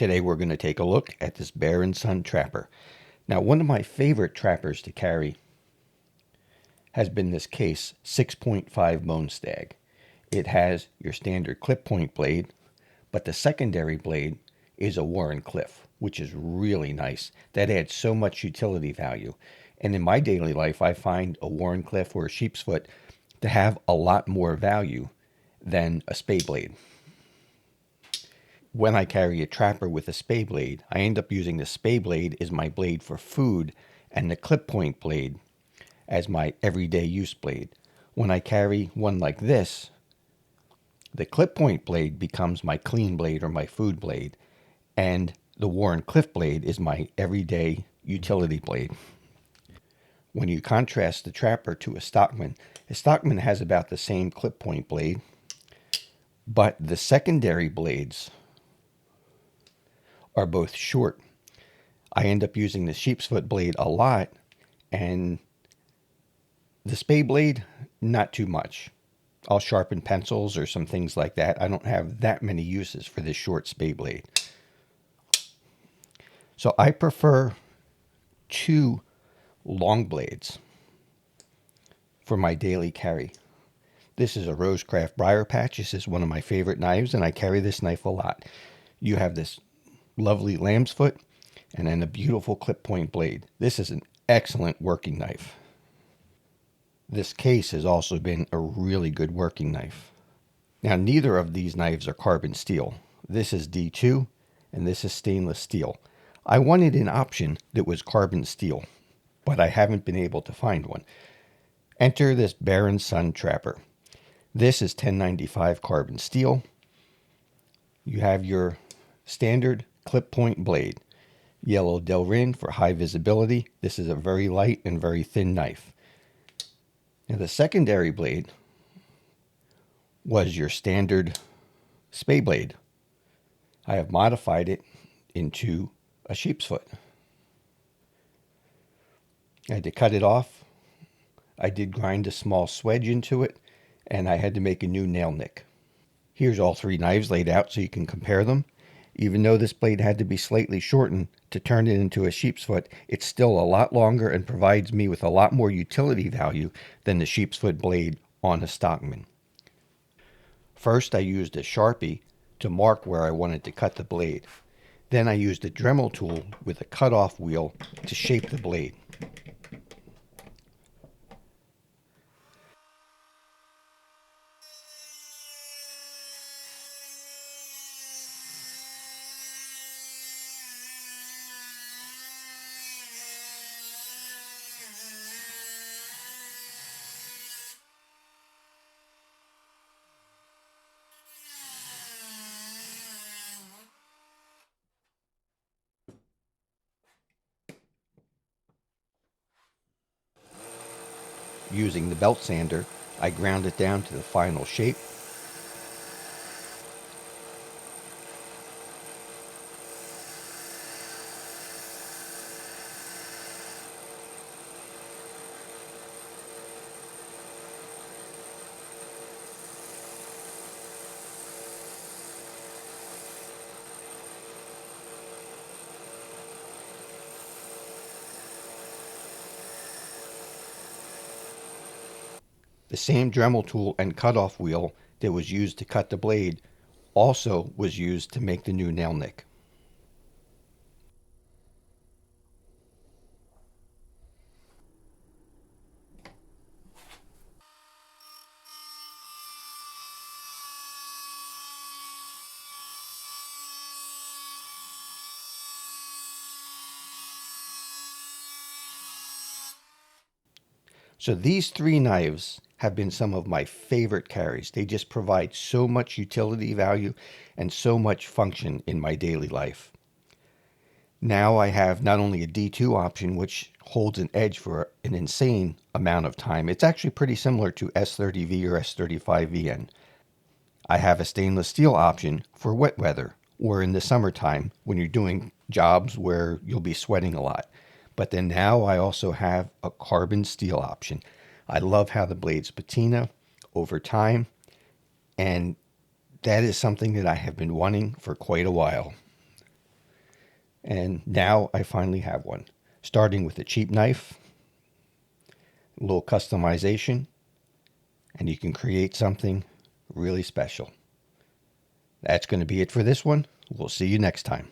Today we're going to take a look at this Bear and Son trapper. Now, one of my favorite trappers to carry has been this Case 6.5 bone stag. It has your standard clip point blade, but the secondary blade is a Warren Cliff, which is really nice. That adds so much utility value. And in my daily life, I find a Warren Cliff or a Sheepsfoot to have a lot more value than a spay blade. When I carry a trapper with a spay blade, I end up using the spay blade as my blade for food and the clip point blade as my everyday use blade. When I carry one like this, the clip point blade becomes my clean blade or my food blade, and the Warren Cliff blade is my everyday utility blade. When you contrast the trapper to a stockman has about the same clip point blade, but the secondary blades are both short. I end up using the Sheepsfoot blade a lot, and the spay blade, not too much. I'll sharpen pencils or some things like that. I don't have that many uses for this short spay blade. So I prefer two long blades for my daily carry. This is a Rosecraft Briar Patch. This is one of my favorite knives, and I carry this knife a lot. You have this lovely lamb's foot and then a beautiful clip point blade. This is an excellent working knife. This Case has also been a really good working knife. Now, neither of these knives are carbon steel. This is D2 and this is stainless steel. I wanted an option that was carbon steel, but I haven't been able to find one. Enter this Bear and Son trapper. This is 1095 carbon steel. You have your standard clip point blade. Yellow Delrin for high visibility. This is a very light and very thin knife. Now, the secondary blade was your standard spay blade. I have modified it into a sheepsfoot. I had to cut it off. I did grind a small swedge into it, and I had to make a new nail nick. Here's all three knives laid out so you can compare them. Even though this blade had to be slightly shortened to turn it into a sheepsfoot, it's still a lot longer and provides me with a lot more utility value than the sheepsfoot blade on a stockman. First, I used a Sharpie to mark where I wanted to cut the blade. Then I used a Dremel tool with a cut-off wheel to shape the blade. Using the belt sander, I ground it down to the final shape. The same Dremel tool and cutoff wheel that was used to cut the blade also was used to make the new nail nick. So these three knives have been some of my favorite carries. They just provide so much utility value and so much function in my daily life. Now I have not only a D2 option, which holds an edge for an insane amount of time. It's actually pretty similar to S30V or S35VN. I have a stainless steel option for wet weather or in the summertime when you're doing jobs where you'll be sweating a lot. But then now I also have a carbon steel option. I love how the blades patina over time, and that is something that I have been wanting for quite a while. And now I finally have one. Starting with a cheap knife, a little customization, and you can create something really special. That's going to be it for this one. We'll see you next time.